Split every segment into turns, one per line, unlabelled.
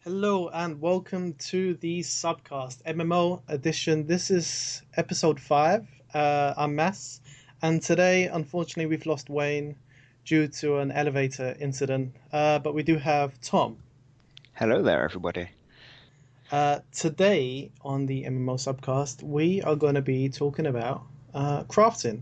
Hello and welcome to the Subcast MMO edition. This is episode 5. I'm Mass, and today, unfortunately, we've lost Wayne due to an elevator incident. But we do have Tom.
Hello there, everybody.
Today on the MMO Subcast, we are going to be talking about crafting.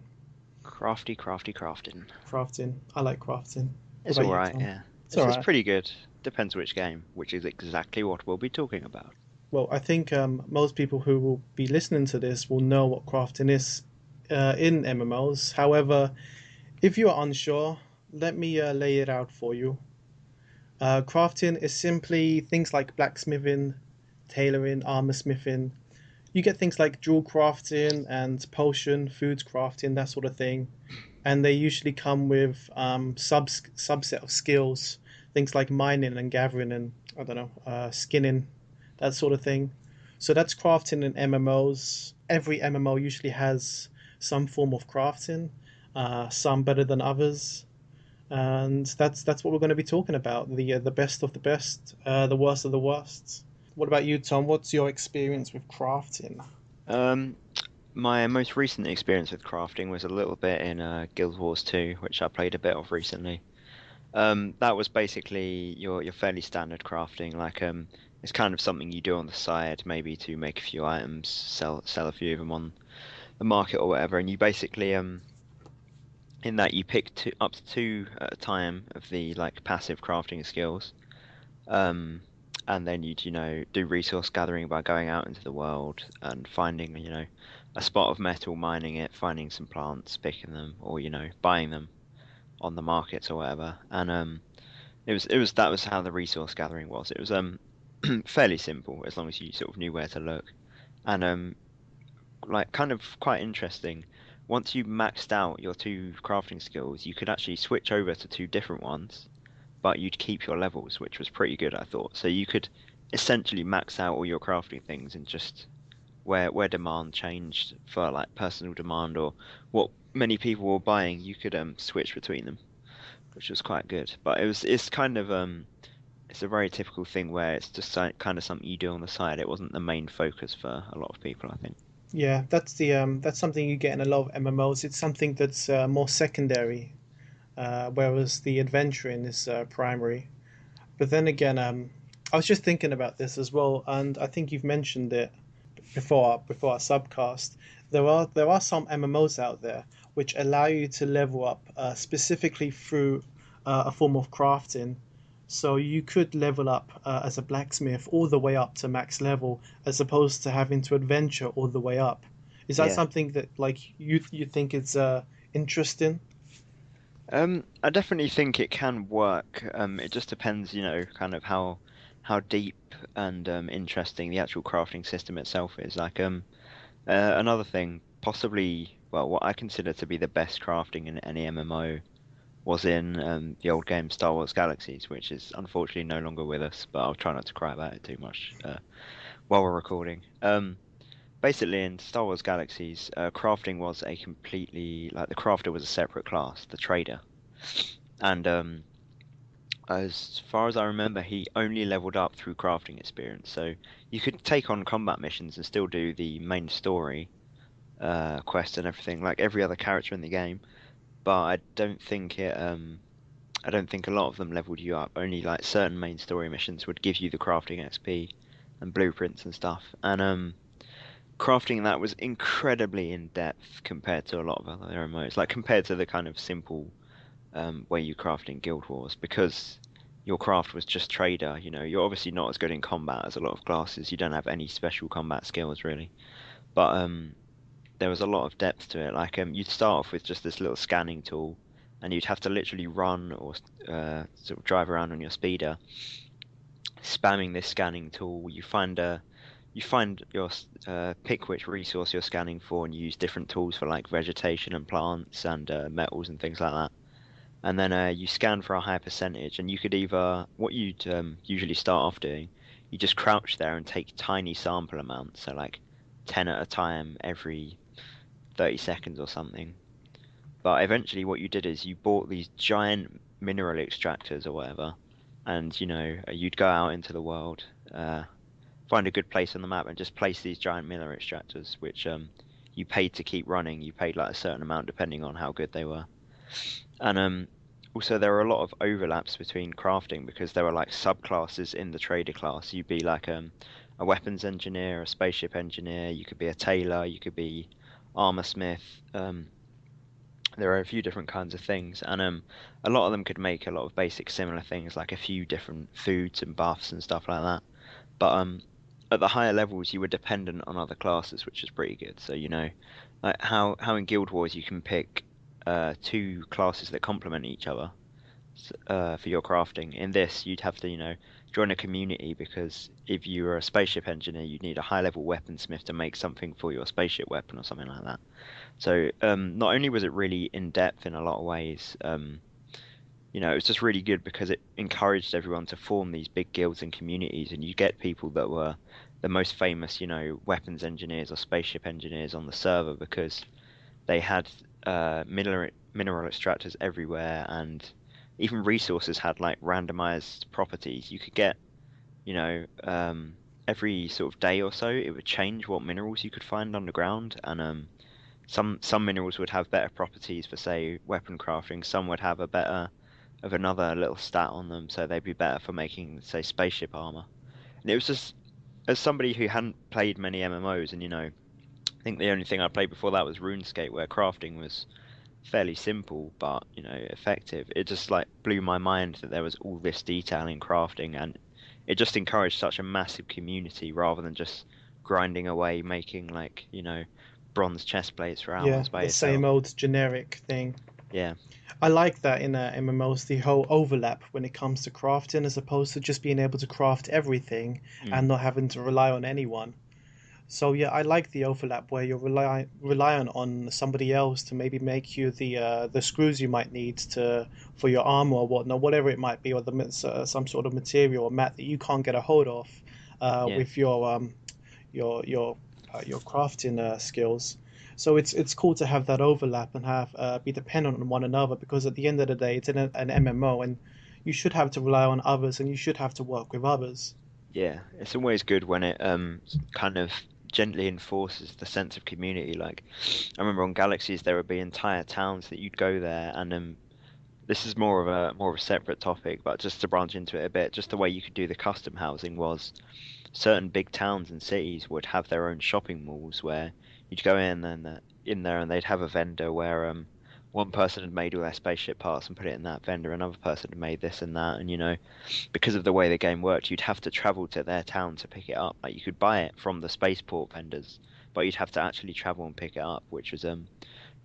Crafty, crafty, crafting.
Crafting. I like crafting. What
It's
about you,
alright,
Tom?
yeah.
It's
It's
alright.
pretty good. Depends which game, which is exactly what we'll be talking about.
Well, I think most people who will be listening to this will know what crafting is in MMOs. However, if you are unsure, let me lay it out for you. Crafting is simply things like blacksmithing, tailoring, armor smithing. You get things like jewel crafting and potion, foods crafting, that sort of thing. And they usually come with subset of skills, things like mining and gathering and I don't know, skinning, that sort of thing. So that's crafting in MMOs. Every MMO usually has some form of crafting, some better than others, and that's what we're going to be talking about, the best of the best, the worst of the worst. What about you, Tom? What's your experience with crafting?
Um, my most recent experience with crafting was a little bit in Guild Wars 2, which I played a bit of recently. That was basically your fairly standard crafting, it's kind of something you do on the side, maybe to make a few items, sell a few of them on the market or whatever, and you basically in that you pick up to two at a time of the like passive crafting skills. Um, and then you'd do resource gathering by going out into the world and finding a spot of metal, mining it, finding some plants, picking them, or buying them on the markets or whatever. And it was that was how the resource gathering was. It was fairly simple as long as you sort of knew where to look. And like kind of quite interesting. Once you maxed out your two crafting skills, you could actually switch over to two different ones, but you'd keep your levels, which was pretty good, I thought. So you could essentially max out all your crafting things and just where demand changed for like personal demand or what many people were buying, you could switch between them, which was quite good. But it's kind of it's a very typical thing where it's just kind of something you do on the side. It wasn't the main focus for a lot of people, I think.
Yeah, that's something you get in a lot of MMOs. It's something that's more secondary, whereas the adventuring is primary. But then again, I was just thinking about this as well, and I think you've mentioned it before our subcast. There are some MMOs out there which allow you to level up specifically through a form of crafting. So you could level up as a blacksmith all the way up to max level, as opposed to having to adventure all the way up. Is that
Yeah.
something that like you think is interesting?
I definitely think it can work. It just depends, kind of how deep and interesting the actual crafting system itself is. Another thing, possibly, well, what I consider to be the best crafting in any MMO was in the old game Star Wars Galaxies, which is unfortunately no longer with us, but I'll try not to cry about it too much while we're recording. Basically, in Star Wars Galaxies, crafting was a completely like the crafter was a separate class, the trader, and as far as I remember, he only leveled up through crafting experience. So you could take on combat missions and still do the main story quest and everything like every other character in the game. But I don't think a lot of them leveled you up. Only like certain main story missions would give you the crafting XP and blueprints and stuff. And crafting that was incredibly in depth compared to a lot of other MMOs. Like compared to the kind of simple way you craft in Guild Wars, because your craft was just trader. You're obviously not as good in combat as a lot of classes. You don't have any special combat skills really, but there was a lot of depth to it. Like you'd start off with just this little scanning tool, and you'd have to literally run or sort of drive around on your speeder, spamming this scanning tool. You find your pick which resource you're scanning for, and you use different tools for like vegetation and plants and metals and things like that. And then you scan for a high percentage, and you could either what you'd usually start off doing, you just crouch there and take tiny sample amounts, so like 10 at a time every 30 seconds or something. But eventually, what you did is you bought these giant mineral extractors or whatever, and you'd go out into the world. find a good place on the map and just place these giant miller extractors, which you paid to keep running. You paid like a certain amount depending on how good they were. And also there are a lot of overlaps between crafting because there are like subclasses in the trader class. You'd be like a weapons engineer, a spaceship engineer. You could be a tailor. You could be armor smith. There are a few different kinds of things, and a lot of them could make a lot of basic similar things, like a few different foods and buffs and stuff like that. But at the higher levels, you were dependent on other classes, which is pretty good. So like how in Guild Wars you can pick two classes that complement each other for your crafting. In this, you'd have to join a community because if you were a spaceship engineer, you'd need a high level weaponsmith to make something for your spaceship weapon or something like that. So not only was it really in depth in a lot of ways, it was just really good because it encouraged everyone to form these big guilds and communities, and you get people that were the most famous, weapons engineers or spaceship engineers on the server because they had mineral extractors everywhere, and even resources had like randomized properties. You could get, you know, every sort of day or so, it would change what minerals you could find underground, and some minerals would have better properties for, say, weapon crafting. Some would have a better of another little stat on them, so they'd be better for making, say, spaceship armor. And it was just, as somebody who hadn't played many MMOs, and I think the only thing I played before that was RuneScape, where crafting was fairly simple but effective. It just like blew my mind that there was all this detail in crafting, and it just encouraged such a massive community rather than just grinding away making like bronze chest plates for
Yeah,
hours by
the same
yourself.
old generic thing.
Yeah,
I like that in MMOs, the whole overlap when it comes to crafting, as opposed to just being able to craft everything
mm,
and not having to rely on anyone. So yeah, I like the overlap where you're reliant on somebody else to maybe make you the screws you might need to for your armor or whatnot, whatever it might be, or some sort of material or mat that you can't get a hold of
yeah,
with your crafting skills. So it's cool to have that overlap and have be dependent on one another, because at the end of the day, it's an MMO, and you should have to rely on others and you should have to work with others.
yeah. It's always good when it kind of gently enforces the sense of community. Like I remember on Galaxies there would be entire towns that you'd go there, and this is more of a separate topic, but just to branch into it a bit, just the way you could do the custom housing was certain big towns and cities would have their own shopping malls where you'd go in there and they'd have a vendor where one person had made all their spaceship parts and put it in that vendor, another person had made this and that, and because of the way the game worked, you'd have to travel to their town to pick it up. Like you could buy it from the spaceport vendors, but you'd have to actually travel and pick it up, which was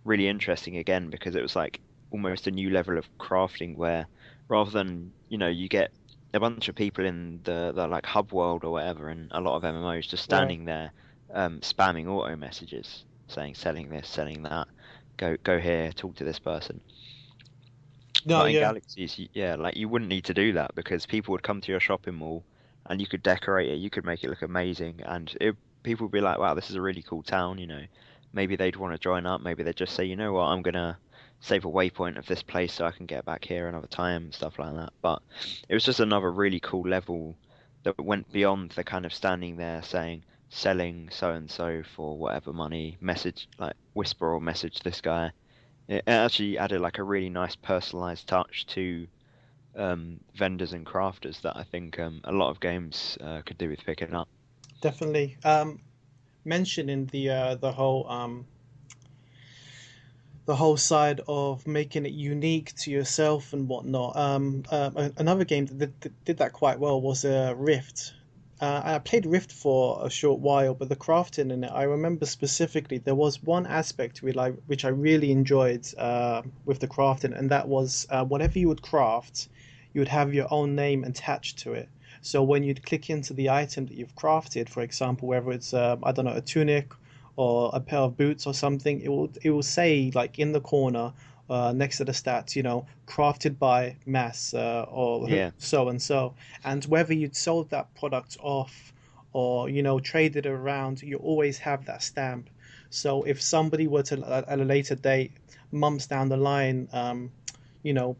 really interesting again because it was like almost a new level of crafting where rather than you get a bunch of people in the like hub world or whatever and a lot of MMOs just
Right.
standing there spamming auto messages saying selling this, selling that, go here, talk to this person.
No,
But in
yeah,
Galaxies, yeah, like you wouldn't need to do that because people would come to your shopping mall and you could decorate it, you could make it look amazing, and people would be like, "Wow, this is a really cool town." Maybe they'd want to join up, maybe they'd just say, "You know what, I'm gonna save a waypoint of this place so I can get back here another time," stuff like that. But it was just another really cool level that went beyond the kind of standing there saying, selling so and so for whatever money, message like whisper or message this guy. It actually added like a really nice personalized touch to vendors and crafters that I think a lot of games could do with picking up.
definitely. Mentioning the whole side of making it unique to yourself and whatnot. Another game that did that quite well was Rift. I played Rift for a short while, but the crafting in it, I remember specifically there was one aspect which I really enjoyed with the crafting, and that was whatever you would craft, you would have your own name attached to it. So when you'd click into the item that you've crafted, for example, whether it's I don't know, a tunic or a pair of boots or something, it will say like in the corner next to the stats, crafted by Mass or
Yeah,
so and so, and whether you'd sold that product off or traded it around, you always have that stamp. So if somebody were to at a later date, months down the line, you know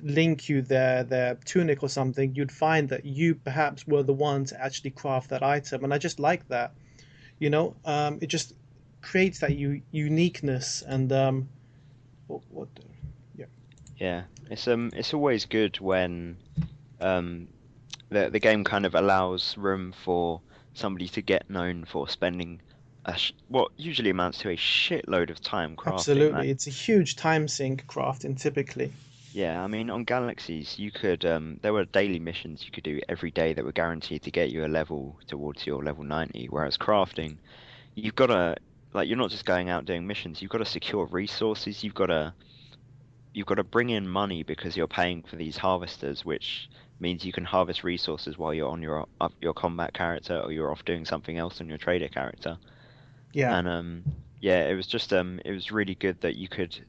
link you their tunic or something, you'd find that you perhaps were the one to actually craft that item. And I just like that, it just creates that uniqueness and what yeah.
Yeah, it's always good when um the game kind of allows room for somebody to get known for spending what usually amounts to a shitload of time crafting. Like,
Absolutely, it's a huge time sink crafting typically.
yeah, I mean, on Galaxies, you could there were daily missions you could do every day that were guaranteed to get you a level towards your level 90, whereas crafting, you've got to like you're not just going out doing missions, you've got to secure resources, you've got to bring in money because you're paying for these harvesters, which means you can harvest resources while you're on your combat character or you're off doing something else on your trader character.
Yeah,
And yeah, it was just it was really good that you could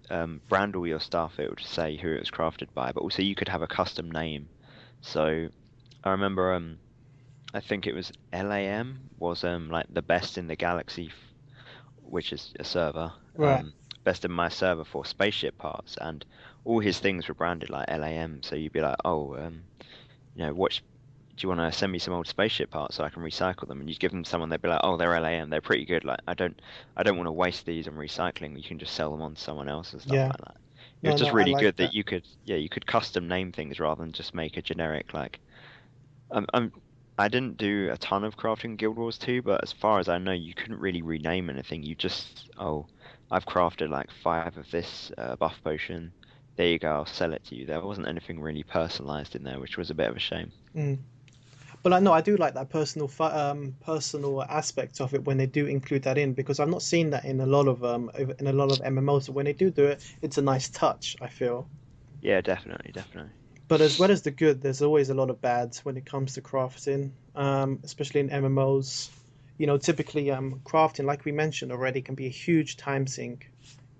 brand all your stuff. It would say who it was crafted by, but also you could have a custom name. So I remember I think it was LAM was like the best in the galaxy, which is a server,
right.
best in my server for spaceship parts, and all his things were branded like LAM. So you'd be like, oh, what do you want to send me some old spaceship parts so I can recycle them? And you give them to someone, they'd be like, oh, they're LAM, they're pretty good. Like, I don't want to waste these on recycling. You can just sell them on to someone else and stuff
Yeah.
like that. It was
No,
just
I
really
like
good that
that.
you could custom name things rather than just make a generic like. I didn't do a ton of crafting in Guild Wars 2, but as far as I know, you couldn't really rename anything. You just, oh, I've crafted like five of this buff potion. There you go, I'll sell it to you. There wasn't anything really personalized in there, which was a bit of a shame.
Mm. But I know I do like that personal aspect of it when they do include that in, because I've not seen that in a lot of MMOs. So when they do it, it's a nice touch, I feel.
Yeah, definitely, definitely.
But as well as the good, there's always a lot of bads when it comes to crafting, especially in MMOs. Typically, crafting, like we mentioned already, can be a huge time sink.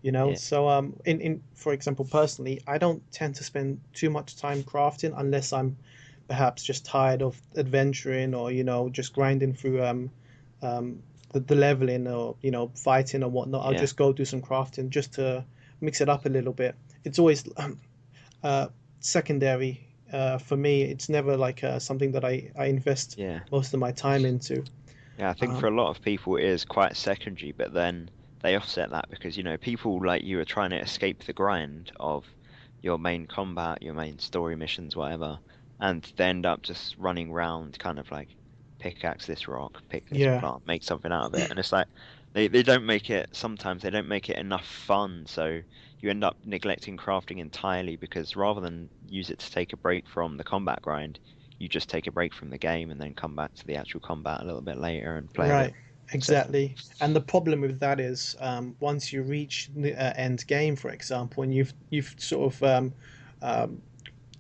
Yeah,
So in for example, personally, I don't tend to spend too much time crafting unless I'm perhaps just tired of adventuring or just grinding through the leveling or fighting or whatnot. I'll
yeah,
just go do some crafting just to mix it up a little bit. It's always uh, secondary for me. It's never like something that I invest
yeah.
most of my time into.
Yeah, I think for
Um,
a lot of people it is quite secondary, but then they offset that because, people like you are trying to escape the grind of your main combat, your main story missions, whatever, and they end up just running around kind of like pickaxe this rock, pick this
yeah,
plant, make something out of it. And it's like they don't make it, sometimes they don't make it enough fun, so you end up neglecting crafting entirely because rather than use it to take a break from the combat grind, you just take a break from the game and then come back to the actual combat a little bit later and play a bit
right,
session.
exactly. And the problem with that is once you reach the end game, for example, and you've sort of um,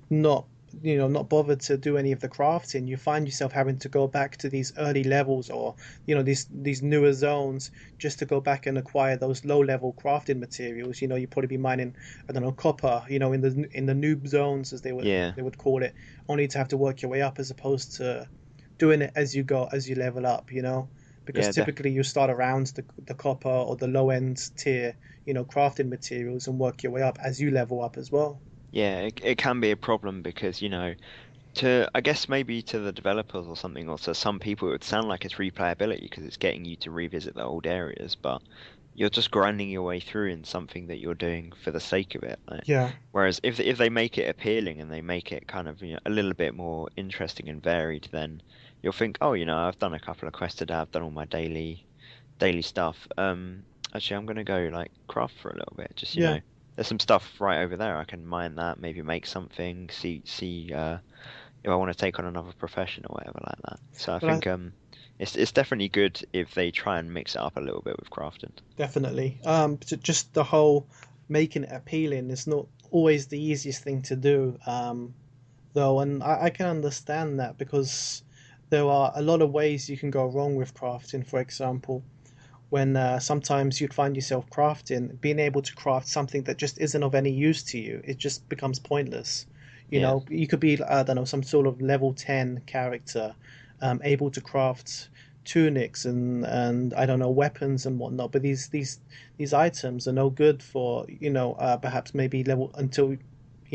not not bothered to do any of the crafting, you find yourself having to go back to these early levels or these newer zones just to go back and acquire those low level crafting materials. You probably be mining, I don't know, copper, in the noob zones, as
Yeah,
they would call it, only to have to work your way up as opposed to doing it as you go, as you level up, because
yeah,
typically you start around the copper or the low end tier crafting materials and work your way up as you level up as well.
yeah. It can be a problem because, to I guess maybe to the developers or something, or to some people, it would sound like it's replayability because it's getting you to revisit the old areas, but you're just grinding your way through in something that you're doing for the sake of it. Like,
Yeah.
whereas if they make it appealing and they make it kind of, a little bit more interesting and varied, then you'll think, oh, I've done a couple of quests today, I've done all my daily stuff. Actually, I'm gonna go like craft for a little bit. Just,
Yeah,
there's some stuff right over there. I can mine that, maybe make something, see if I want to take on another profession or whatever like that. So I
but I
think it's definitely good if they try and mix it up a little bit with crafting.
definitely. Just the whole making it appealing is not always the easiest thing to do, though, and I can understand that because there are a lot of ways you can go wrong with crafting. For example, when sometimes you'd find yourself crafting, being able to craft something that just isn't of any use to you, it just becomes pointless.
Yeah,
You could be, I don't know, some sort of level 10 character, able to craft tunics and I don't know, weapons and whatnot, but these items are no good for, perhaps maybe level until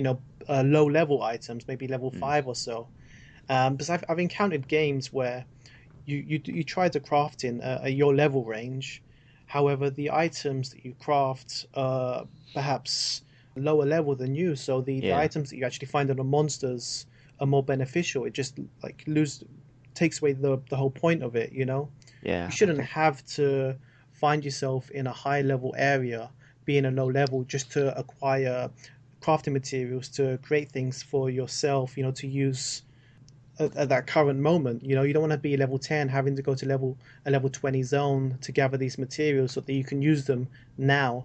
low level items, maybe level
Mm.
5 or so. Because I've encountered games where you try to craft in your level range. However, the items that you craft are perhaps lower level than you, so the
Yeah,
items that you actually find on the monsters are more beneficial. It just like lose takes away the whole point of it, you know? You
yeah. I
shouldn't
think
have to find yourself in a high level area, be in a low level just to acquire crafting materials to create things for yourself, to use at that current moment. You don't want to be level 10 having to go to a level 20 zone to gather these materials so that you can use them now,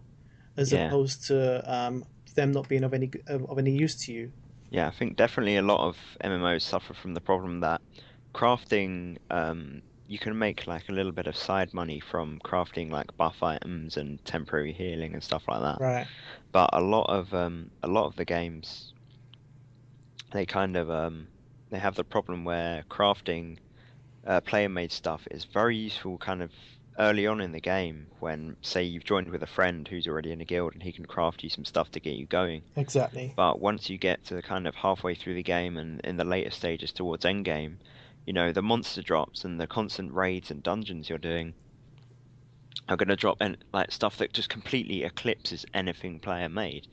as
yeah,
opposed to them not being of any use to you.
yeah. I think definitely a lot of MMOs suffer from the problem that crafting. You can make like a little bit of side money from crafting like buff items and temporary healing and stuff like that.
Right.
But a lot of the games they kind of they have the problem where crafting player made stuff is very useful kind of early on in the game when say you've joined with a friend who's already in a guild and he can craft you some stuff to get you going.
Exactly.
But once you get to kind of halfway through the game and in the later stages towards end game, the monster drops and the constant raids and dungeons you're doing are going to drop and like stuff that just completely eclipses anything player made.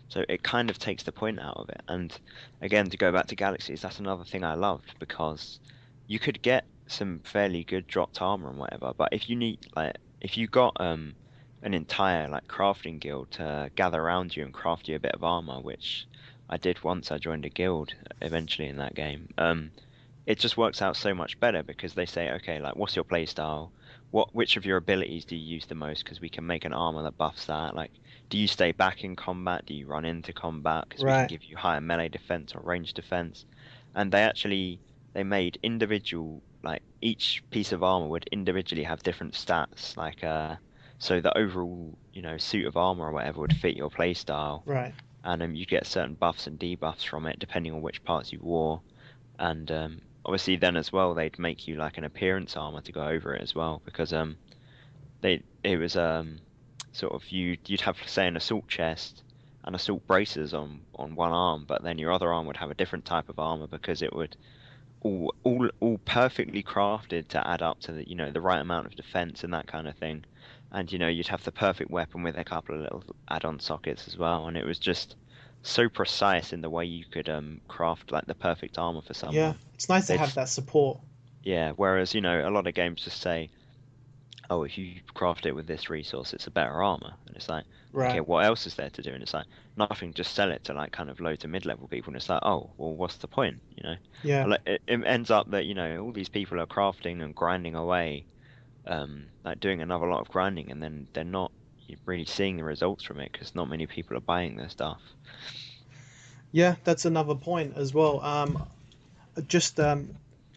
So it kind of takes the point out of it. And again, to go back to Galaxies, that's another thing I loved because you could get some fairly good dropped armor and whatever, but if you got an entire like crafting guild to gather around you and craft you a bit of armor, which I did once I joined a guild eventually in that game. It just works out so much better because they say, okay, like what's your play style? Which of your abilities do you use the most? Because we can make an armor that buffs that. Like, do you stay back in combat? Do you run into combat? Because we can
Right.
give you higher melee defense or range defense. And they made individual like each piece of armor would individually have different stats. Like so the overall suit of armor or whatever would fit your play style,
Right.
and you get certain buffs and debuffs from it depending on which parts you wore. And obviously, then as well, they'd make you like an appearance armor to go over it as well, because it was sort of you'd have say an assault chest and assault braces on one arm, but then your other arm would have a different type of armor because it would all perfectly crafted to add up to the right amount of defense and that kind of thing. And you'd have the perfect weapon with a couple of little add-on sockets as well, and it was just so precise in the way you could craft like the perfect armor for
Yeah.
someone.
It's nice to
They'd
have that support.
Yeah, whereas a lot of games just say, oh, if you craft it with this resource, it's a better armor, and it's like, okay,
Right.
what else is there to do? And it's like nothing, just sell it to like kind of low to mid-level people, and it's like, oh, well, what's the point?
Yeah.
And like, it ends up that all these people are crafting and grinding away, like doing another lot of grinding, and then they're not really seeing the results from it because not many people are buying their stuff.
Yeah, that's another point as well. Just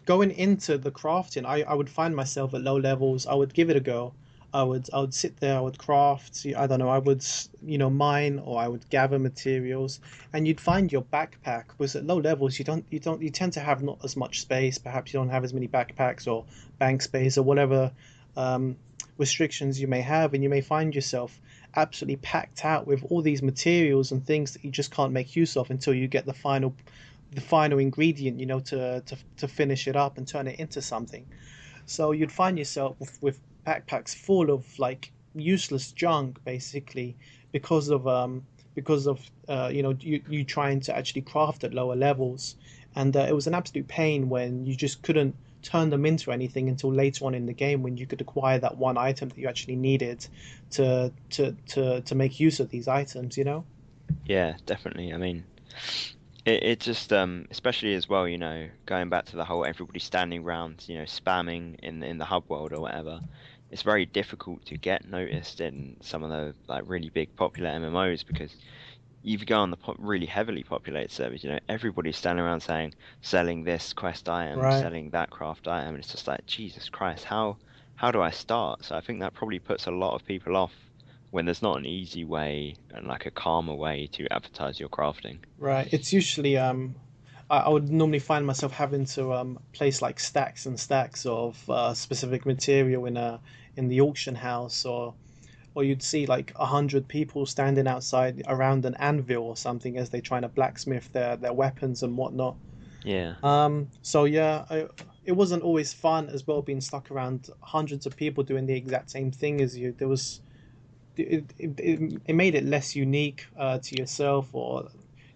going into the crafting, I would find myself at low levels. I would give it a go. I would sit there. I would craft. I don't know. I would mine, or I would gather materials, and you'd find your backpack was at low levels. You tend to have not as much space. Perhaps you don't have as many backpacks or bank space or whatever um, restrictions you may have, and you may find yourself absolutely packed out with all these materials and things that you just can't make use of until you get the final ingredient, to finish it up and turn it into something. So you'd find yourself with backpacks full of like useless junk, basically, because of you trying to actually craft at lower levels, and it was an absolute pain when you just couldn't turn them into anything until later on in the game when you could acquire that one item that you actually needed to make use of these items.
Yeah, definitely. I mean, it just especially as well, going back to the whole everybody standing around, spamming in the hub world or whatever. It's very difficult to get noticed in some of the like really big popular MMOs because if you go on the really heavily populated servers, everybody's standing around saying selling this quest item,
Right.
selling that craft item, and it's just like Jesus Christ, how do I start? So I think that probably puts a lot of people off when there's not an easy way and like a calmer way to advertise your crafting.
Right. It's usually I would normally find myself having to place like stacks and stacks of specific material in the auction house, or or you'd see like 100 people standing outside around an anvil or something as they're trying to blacksmith their weapons and whatnot.
Yeah.
So yeah, it wasn't always fun as well being stuck around hundreds of people doing the exact same thing as you. There was it made it less unique to yourself, or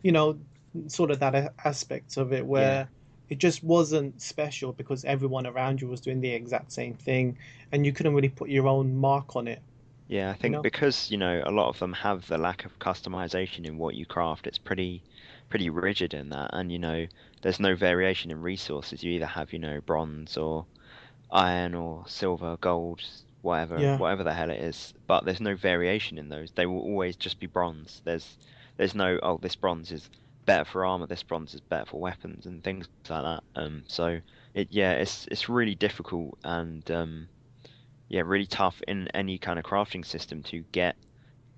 you know, sort of that aspect of it
Yeah.
where it just wasn't special because everyone around you was doing the exact same thing, and you couldn't really put your own mark on it.
Yeah, I
You
think
know?
because, a lot of them have the lack of customization in what you craft, it's pretty rigid in that. And, there's no variation in resources. You either have, bronze or iron or silver, gold, whatever,
Yeah.
whatever the hell it is. But there's no variation in those. They will always just be bronze. There's no, oh, this bronze is better for armor, this bronze is better for weapons and things like that. So yeah, it's really difficult and yeah, really tough in any kind of crafting system to get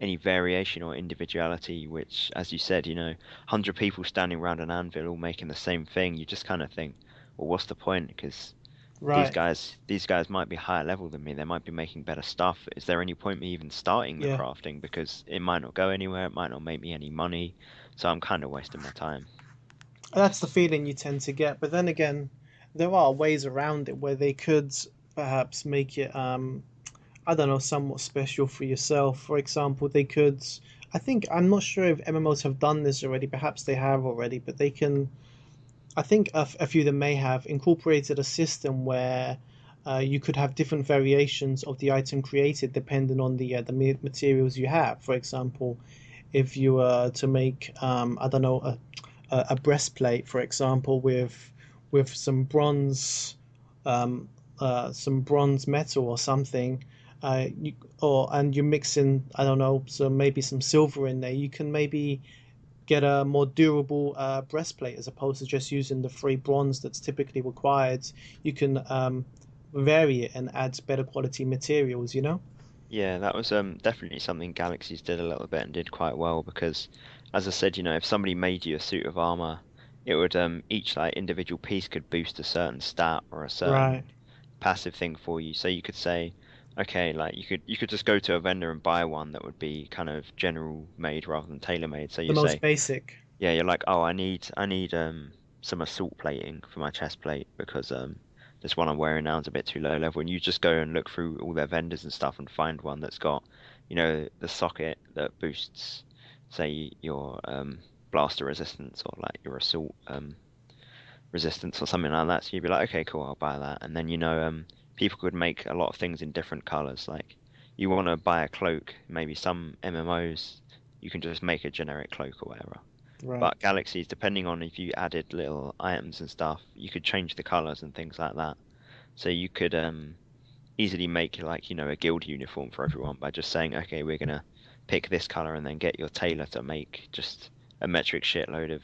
any variation or individuality, which, as you said, 100 people standing around an anvil all making the same thing, you just kind of think, well, what's the point? Because these
Right.
guys, these guys might be higher level than me. They might be making better stuff. Is there any point me even starting the
Yeah.
crafting? Because it might not go anywhere. It might not make me any money. So I'm kind of wasting my time.
That's the feeling you tend to get. But then again, there are ways around it where they could perhaps make it, I don't know, somewhat special for yourself. For example, they could. I think I'm not sure if MMOs have done this already. Perhaps they have already, but they can. I think a few of them may have incorporated a system where you could have different variations of the item created depending on the materials you have. For example, if you were to make I don't know a breastplate, for example, with some bronze metal or something, and you mix in I don't know, so maybe some silver in there, you can maybe get a more durable breastplate as opposed to just using the free bronze that's typically required. You can vary it and add better quality materials. You know?
Yeah, that was definitely something Galaxies did a little bit and did quite well because, as I said, if somebody made you a suit of armor, it would each like individual piece could boost a certain stat or a
Right.
certain passive thing for you. So you could say, okay, like you could just go to a vendor and buy one that would be kind of general made rather than tailor made. So
The
you
most
say,
basic.
yeah, you're like, oh, I need some assault plating for my chest plate because this one I'm wearing now is a bit too low level. And you just go and look through all their vendors and stuff and find one that's got, the socket that boosts, say, your blaster resistance or like your assault resistance or something like that. So you'd be like, okay, cool, I'll buy that. And then people could make a lot of things in different colors. Like you want to buy a cloak, maybe some MMOs, you can just make a generic cloak or whatever.
Right.
But Galaxies, depending on if you added little items and stuff, you could change the colors and things like that. So you could easily make like, a guild uniform for everyone by just saying, okay, we're gonna pick this color and then get your tailor to make just a metric shitload of,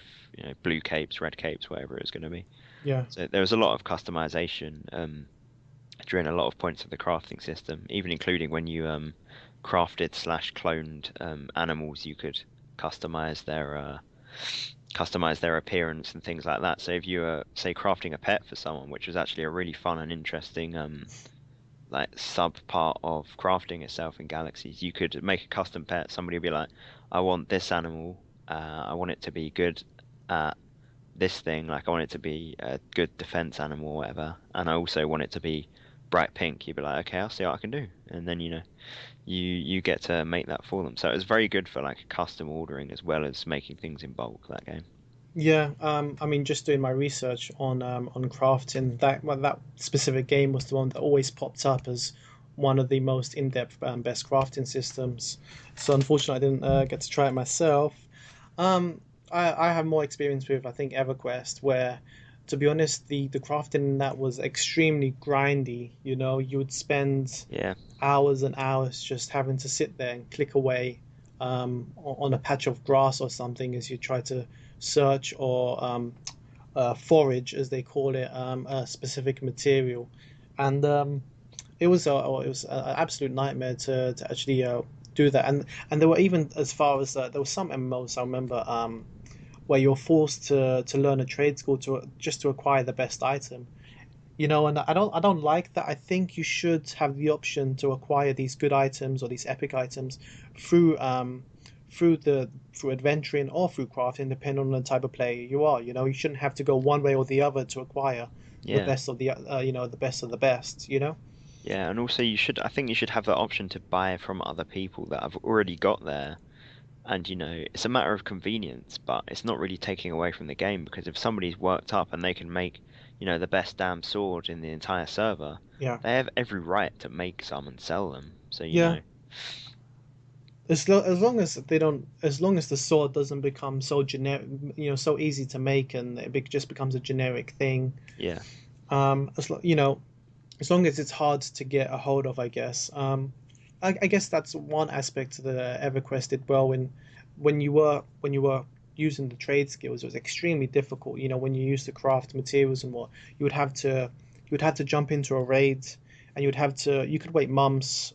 blue capes, red capes, whatever it's gonna be.
Yeah.
So there was a lot of customization during a lot of points of the crafting system, even including when you crafted slash cloned animals, you could customize their uh, customize their appearance and things like that. So if you were, say, crafting a pet for someone, which was actually a really fun and interesting like sub part of crafting itself in Galaxies, you could make a custom pet. Somebody would be like, I want this animal, I want it to be good at this thing, like I want it to be a good defense animal or whatever, and I also want it to be bright pink. You'd be like, okay, I'll see what I can do, and then you get to make that for them. So it was very good for like custom ordering as well as making things in bulk, that game.
Yeah, I mean, just doing my research on crafting, that specific game was the one that always popped up as one of the most in-depth best crafting systems. So unfortunately, I didn't get to try it myself. I have more experience with I think EverQuest, where, to be honest, the crafting in that was extremely grindy. You know, you would spend
Yeah,
hours and hours just having to sit there and click away on a patch of grass or something as you try to search or forage, as they call it, a specific material. And it was an absolute nightmare to actually do that. And there were even as far as there were some MMOs I remember where you're forced to learn a trade skill to just to acquire the best item. And I don't like that. I think you should have the option to acquire these good items or these epic items through through adventuring or through crafting, depending on the type of player you are. You shouldn't have to go one way or the other to acquire the
Yeah.
best of the best of the best.
Yeah, and also I think you should have that option to buy from other people that have already got there. And it's a matter of convenience, but it's not really taking away from the game because if somebody's worked up and they can make, the best damn sword in the entire server,
Yeah.
they have every right to make some and sell them. So,
Yeah. As long as the sword doesn't become so generic, so easy to make, and just becomes a generic thing.
yeah,
As long as it's hard to get a hold of, I guess. I guess that's one aspect that EverQuest did well when you were using the trade skills. It was extremely difficult. When you used to craft materials and what you would have to you would have to jump into a raid, and you could wait months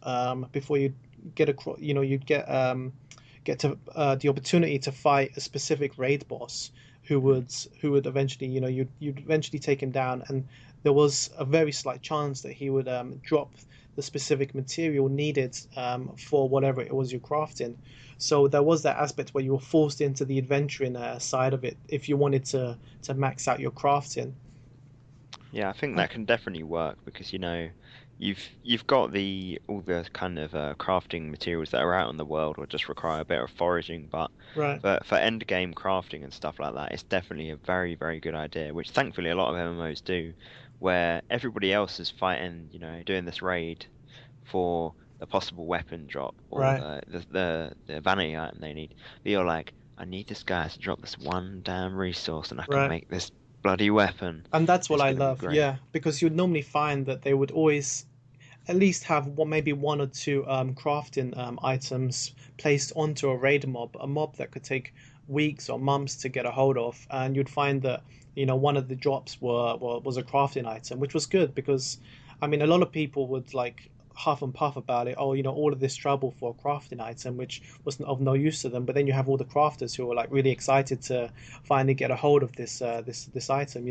before you get you'd get to the opportunity to fight a specific raid boss
mm,
who would eventually you'd eventually take him down, and there was a very slight chance that he would drop the specific material needed for whatever it was you're crafting. So there was that aspect where you were forced into the adventuring side of it if you wanted to max out your crafting.
yeah, I think
Uh,
that can definitely work because you've got the all the kind of crafting materials that are out in the world or just require a bit of foraging, but
right,
for end game crafting and stuff like that, it's definitely a very, very good idea, which thankfully a lot of MMOs do, where everybody else is fighting, doing this raid for the possible weapon drop or
right,
the vanity item they need. But you're like, I need this guy to drop this one damn resource and I can
right.
make this bloody weapon.
And that's what
It's
I
gonna be
love,
great.
yeah, because you'd normally find that they would always at least have maybe one or two crafting items placed onto a raid mob, a mob that could take weeks or months to get a hold of, and you'd find that one of the drops was a crafting item, which was good because, I mean, a lot of people would like huff and puff about it. Oh, all of this trouble for a crafting item, which was of no use to them. But then you have all the crafters who are like really excited to finally get a hold of this item.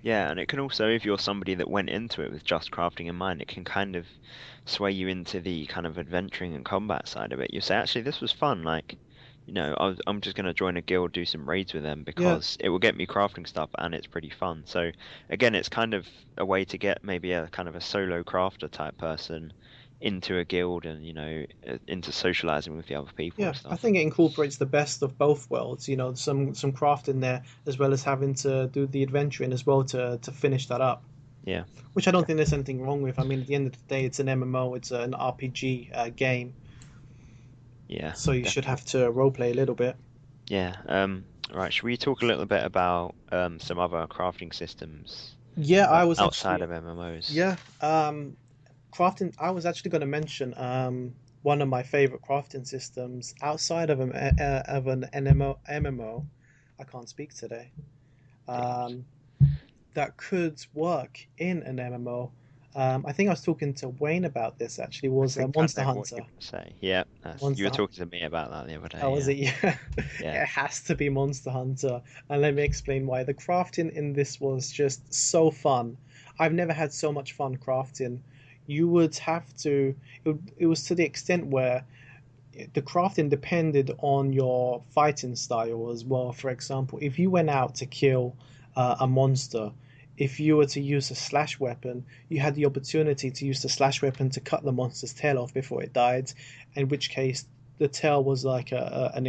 Yeah, and it can also, if you're somebody that went into it with just crafting in mind, it can kind of sway you into the kind of adventuring and combat side of it. You say, actually, this was fun. Like, I'm just going to join a guild, do some raids with them
Yeah.
because it will get me crafting stuff and it's pretty fun. So, again, it's kind of a way to get maybe a kind of a solo crafter type person into a guild and, into socializing with the other people
Yeah,
and
I
stuff.
think it incorporates the best of both worlds. Some craft in there as well as having to do the adventuring as well to finish that up.
Yeah,
Which I don't think there's
definitely.
anything wrong with. I mean, at the end of the day, it's an MMO, it's an RPG game,
Yeah,
so you should
definitely.
have to roleplay a little bit.
Yeah. Right. Should we talk a little bit about some other crafting systems
Yeah, I was
outside
actually
of MMOs?
yeah crafting. I was actually going to mention one of my favorite crafting systems outside of an MMO. I can't speak today.
Games.
Um, that could work in an MMO. I think I was talking to Wayne about this actually.
I
Was
think I
Monster
know what
Hunter?
you're gonna say. Yeah, you
Monster
were
Hunter.
talking to me about that the other
Oh,
day.
was
Yeah.
it? Yeah,
Yeah.
it has to be Monster Hunter. And let me explain why. The crafting in this was just so fun. I've never had so much fun crafting. You would have to. It was to the extent where the crafting depended on your fighting style as well. For example, if you went out to kill a monster, if you were to use a slash weapon, you had the opportunity to use the slash weapon to cut the monster's tail off before it died, in which case the tail was like an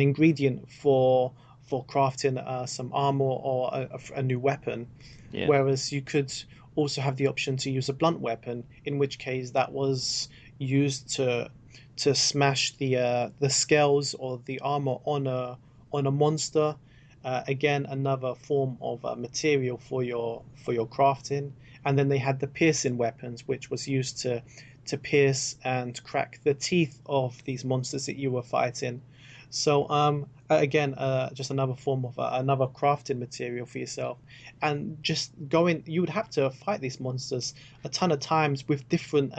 ingredient for crafting some armor or a new weapon.
Yeah.
Whereas you could also have the option to use a blunt weapon, in which case that was used to smash the scales or the armor on a monster. Again, another form of material for your crafting. And then they had the piercing weapons, which was used to pierce and crack the teeth of these monsters that you were fighting. So again, just another form of another crafting material for yourself, and just going, you would have to fight these monsters a ton of times with different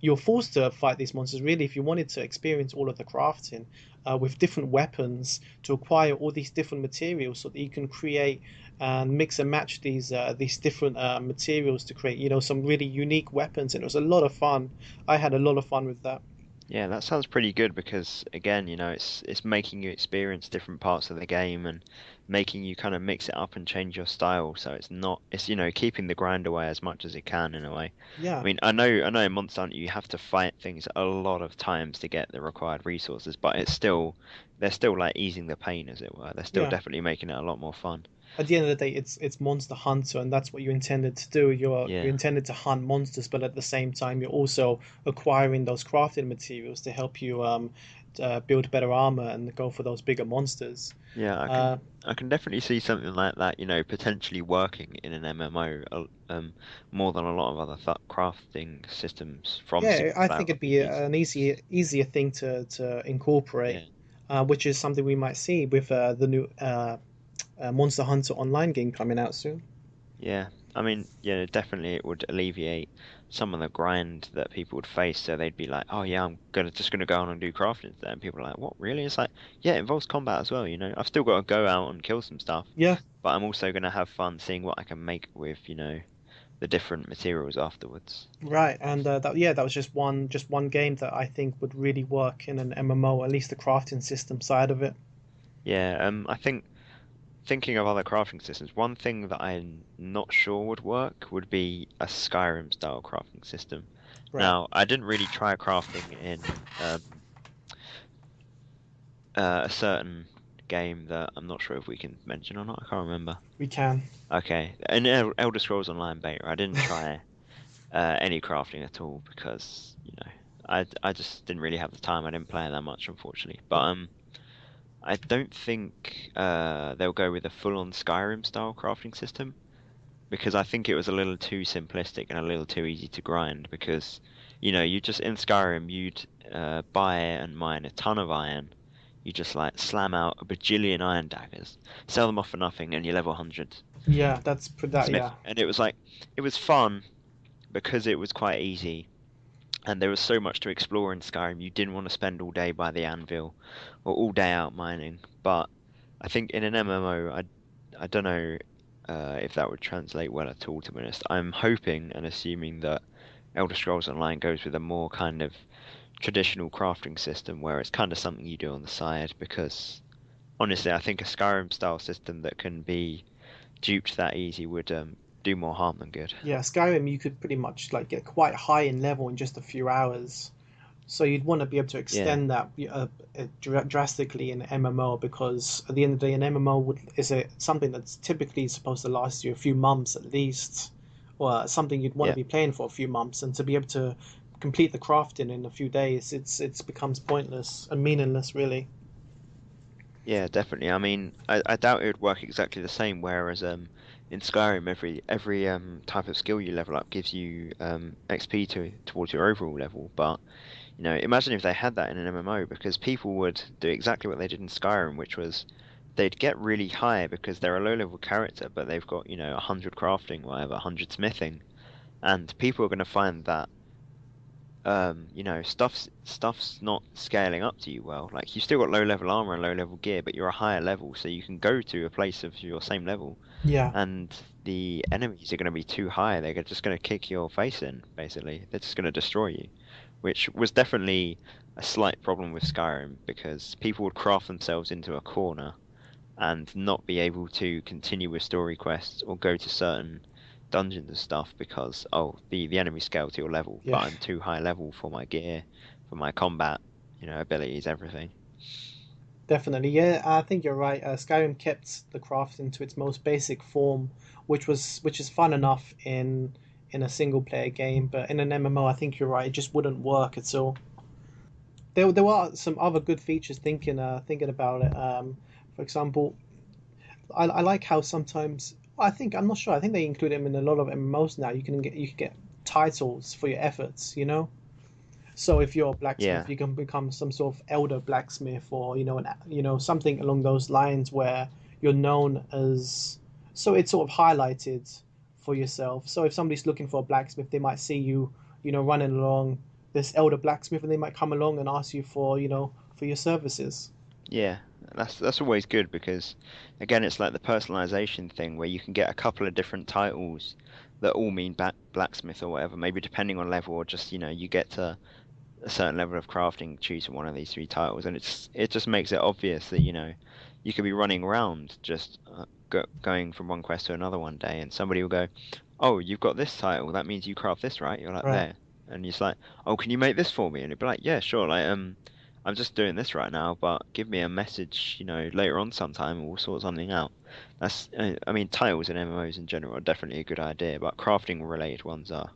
you're forced to fight these monsters really if you wanted to experience all of the crafting with different weapons to acquire all these different materials so that you can create and mix and match these different materials to create some really unique weapons, and it was a lot of fun. I had a lot of fun with that.
Yeah, that sounds pretty good because again, it's making you experience different parts of the game and making you kind of mix it up and change your style. So it's not it's keeping the grind away as much as it can in a way. I
Yeah,
mean, I know in Monster Hunter you have to fight things a lot of times to get the required resources, but they're still like easing the pain as it were. They're still
yeah.
definitely making it a lot more fun.
At the end of the day, it's Monster Hunter, and that's what you intended to do. You
Yeah.
intended to hunt monsters, but at the same time, you're also acquiring those crafting materials to help you build better armor and go for those bigger monsters.
Yeah,
Uh,
I can definitely see something like that, potentially working in an MMO, more than a lot of other th crafting systems from
yeah,
single
I
player
think it'd be
RPGs.
an easier thing to incorporate,
Yeah,
which is something we might see with the new Monster Hunter Online game coming out soon.
yeah. I mean, yeah, definitely it would alleviate some of the grind that people would face. So they'd be like, "Oh yeah, I'm gonna just gonna go on and do crafting today." And people are like, "What, really?" It's like, yeah, it involves combat as well. I've still got to go out and kill some stuff,
Yeah,
but I'm also gonna have fun seeing what I can make with, the different materials afterwards.
right. And that was just one game that I think would really work in an MMO, at least the crafting system side of it.
Yeah, I think thinking of other crafting systems, one thing that I'm not sure would work would be a Skyrim style crafting system.
Right.
Now, I didn't really try crafting in a certain game that I'm not sure if we can mention or not. I can't remember.
We can.
Okay, in Elder Scrolls Online beta, I didn't try any crafting at all because, I just didn't really have the time. I didn't play it that much, unfortunately. But I don't think they'll go with a full-on Skyrim style crafting system because I think it was a little too simplistic and a little too easy to grind because, you just in Skyrim you'd buy and mine a ton of iron. You just like slam out a bajillion iron daggers, sell them off for nothing, and you level 100
Yeah, that.
smith.
Yeah,
And it was like it was fun because it was quite easy and there was so much to explore in Skyrim. You didn't want to spend all day by the anvil or all day out mining. But I think in an MMO, I don't know if that would translate well at all, to be honest. I'm hoping and assuming that Elder Scrolls Online goes with a more kind of traditional crafting system where it's kind of something you do on the side because honestly, I think a Skyrim style system that can be duped that easy would do more harm than good.
yeah. Skyrim, you could pretty much like get quite high in level in just a few hours. So you'd want to be able to
Yeah,
extend that drastically in MMO, because at the end of the day, an MMO is something that's typically supposed to last you a few months at least, or something you'd want to
yeah.
be playing for a few months, and to be able to complete the crafting in a few days, it's becomes pointless and meaningless, really.
Yeah, definitely. I mean, I doubt it would work exactly the same. Whereas in Skyrim, every type of skill you level up gives you XP towards your overall level. But imagine if they had that in an MMO, because people would do exactly what they did in Skyrim, which was they'd get really high because they're a low level character, but they've got 100 crafting, whatever, 100 smithing, and people are going to find that stuff's not scaling up to you well. Like you've still got low level armor and low level gear, but you're a higher level, so you can go to a place of your same level,
Yeah,
and the enemies are going to be too high. They're just going to kick your face in, basically. They're just going to destroy you, which was definitely a slight problem with Skyrim because people would craft themselves into a corner and not be able to continue with story quests or go to certain dungeons and stuff because the enemy scale to your level, but
yeah.
I'm too high level for my gear, for my combat, abilities, everything.
Definitely, yeah. I think you're right. Skyrim kept the crafting to its most basic form, which is fun enough in a single player game, but in an MMO, I think you're right. It just wouldn't work at all. There are some other good features thinking about it. For example, I like how sometimes I'm not sure. I think they include them in a lot of MMOs now. You can get titles for your efforts. So if you're a blacksmith,
Yeah,
you can become some sort of elder blacksmith, or something along those lines where you're known as. So it's sort of highlighted for yourself. So if somebody's looking for a blacksmith, they might see you, running along. this elder blacksmith, and they might come along and ask you for for your services.
Yeah, that's always good because again, it's like the personalization thing where you can get a couple of different titles that all mean blacksmith or whatever, maybe depending on level or just, you get to a certain level of crafting choosing one of these three titles, and it just makes it obvious that you could be running around just going from one quest to another one day, and somebody will go, "Oh, you've got this title. That means you craft this, right?" You're like,
Right.
"There," and you're just like, "Oh, can you make this for me?" And it'd be like, "Yeah, sure. Like, I'm just doing this right now, but give me a message, later on sometime, and we'll sort something out." I mean, titles and MMOs in general are definitely a good idea, but crafting related ones are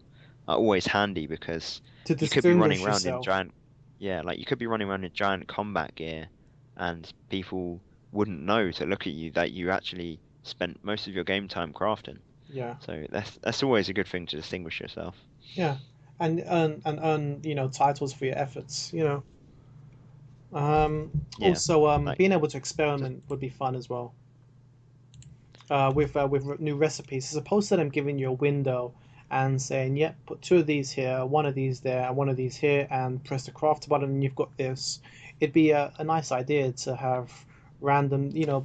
always handy because
To
you could be running
distinguish
around in
yourself.
giant, yeah, like you could be running around in giant combat gear, and people wouldn't know to look at you that you actually spent most of your game time crafting.
Yeah.
So that's always a good thing to distinguish yourself.
Yeah. And earn titles for your efforts.
Yeah,
Also,
like
being able to
just
experiment would be fun as well. With new recipes, as opposed to them giving you a window and saying, "Yep, put two of these here, one of these there, and one of these here, and press the craft button, and you've got this." It'd be a nice idea to have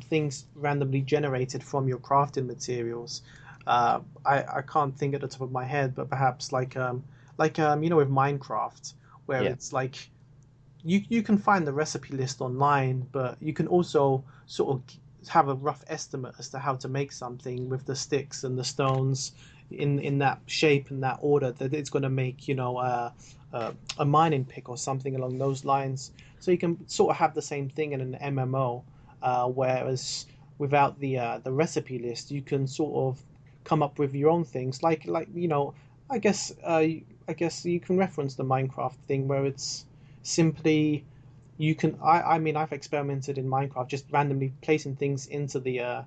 things randomly generated from your crafting materials. I can't think at the top of my head, but perhaps with Minecraft, where
yeah,
it's like you can find the recipe list online, but you can also sort of have a rough estimate as to how to make something with the sticks and the stones in that shape and that order that it's going to make a mining pick or something along those lines. So you can sort of have the same thing in an MMO, whereas without the recipe list, you can sort of come up with your own things. I guess I guess you can reference the Minecraft thing where it's simply you can I mean I've experimented in Minecraft just randomly placing things into the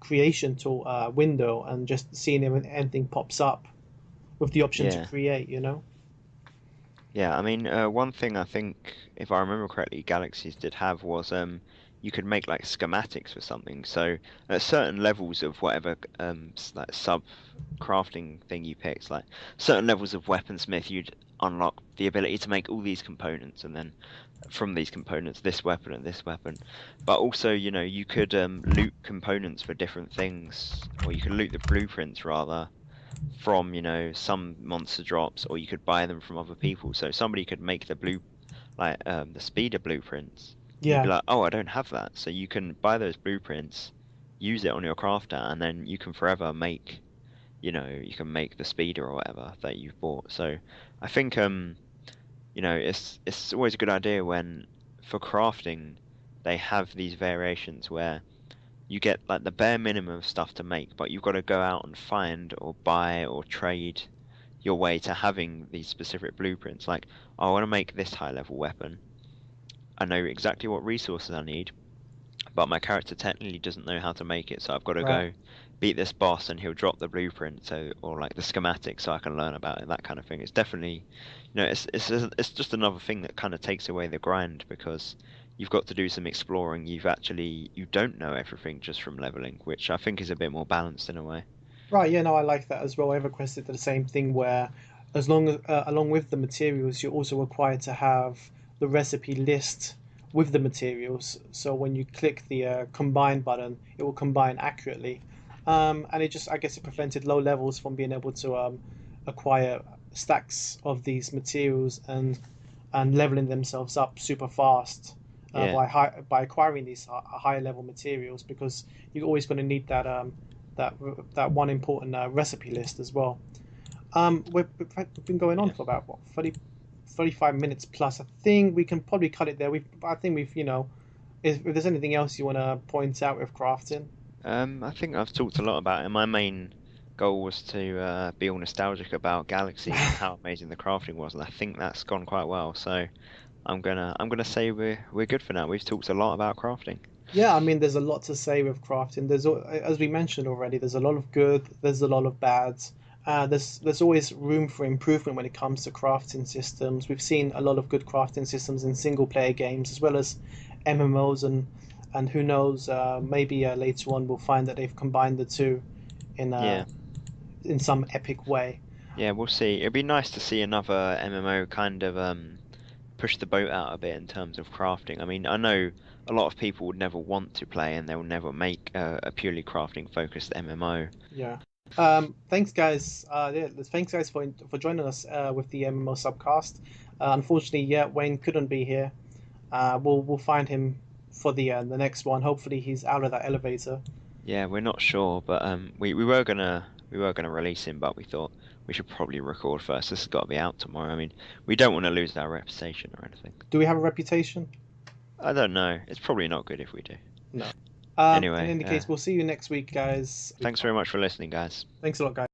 creation tool window and just seeing if anything pops up with the option to
yeah.
create.
Yeah, I mean, one thing I think, if I remember correctly, Galaxies did have was you could make like schematics for something. So at certain levels of whatever like sub crafting thing you picked, like certain levels of weaponsmith, you'd unlock the ability to make all these components, and then from these components, this weapon and this weapon. But also, you could loot components for different things, or you could loot the blueprints rather from, some monster drops, or you could buy them from other people. So somebody could make the speeder blueprints, and you'd be
Yeah.
like, oh, I don't have that. So you can buy those blueprints, use it on your crafter, and then you can forever make, you can make the speeder or whatever that you've bought. So I think, it's always a good idea when for crafting they have these variations where you get like the bare minimum of stuff to make, but you've got to go out and find or buy or trade your way to having these specific blueprints. Like, oh, I want to make this high level weapon. I know exactly what resources I need, but my character technically doesn't know how to make it, so I've got to
Right.
go beat this boss and he'll drop the blueprint, so or like the schematic, so I can learn about it. That kind of thing. It's definitely, it's just another thing that kind of takes away the grind because you've got to do some exploring. You don't know everything just from leveling, which I think is a bit more balanced in a way.
Right, yeah, no, I like that as well. EverQuest did the same thing where, as long as along with the materials, you're also required to have the recipe list with the materials. So when you click the combine button, it will combine accurately, and I guess, it prevented low levels from being able to acquire stacks of these materials and leveling themselves up super fast
Yeah,
by acquiring these higher level materials because you're always going to need that that one important recipe list as well. We've been going on
yeah.
for about what 35 minutes plus. I think we can probably cut it there. I think we've if there's anything else you want to point out with crafting.
I think I've talked a lot about it. My main goal was to be all nostalgic about Galaxies and how amazing the crafting was, and I think that's gone quite well. So I'm gonna say we're good for now. We've talked a lot about crafting.
Yeah, I mean, there's a lot to say with crafting. As we mentioned already, there's a lot of good, there's a lot of bad. There's always room for improvement when it comes to crafting systems. We've seen a lot of good crafting systems in single player games as well as MMOs, and who knows, maybe later on we'll find that they've combined the two in uh,
Yeah,
in some epic way.
Yeah, we'll see. It'd be nice to see another MMO kind of push the boat out a bit in terms of crafting. I mean, I know a lot of people would never want to play and they'll never make a purely crafting focused MMO.
Yeah. Thanks, guys. Yeah, thanks, guys, for joining us with the MMO Subcast. Unfortunately, yeah, Wayne couldn't be here. We'll find him for the next one. Hopefully, he's out of that elevator.
Yeah, we're not sure, but we were gonna release him, but we thought we should probably record first. This has got to be out tomorrow. I mean, we don't want to lose our reputation or anything.
Do we have a reputation?
I don't know. It's probably not good if we do.
No. In
Anyway,
any case, we'll see you next week, guys.
thanks very much for listening, guys.
Thanks a lot, guys.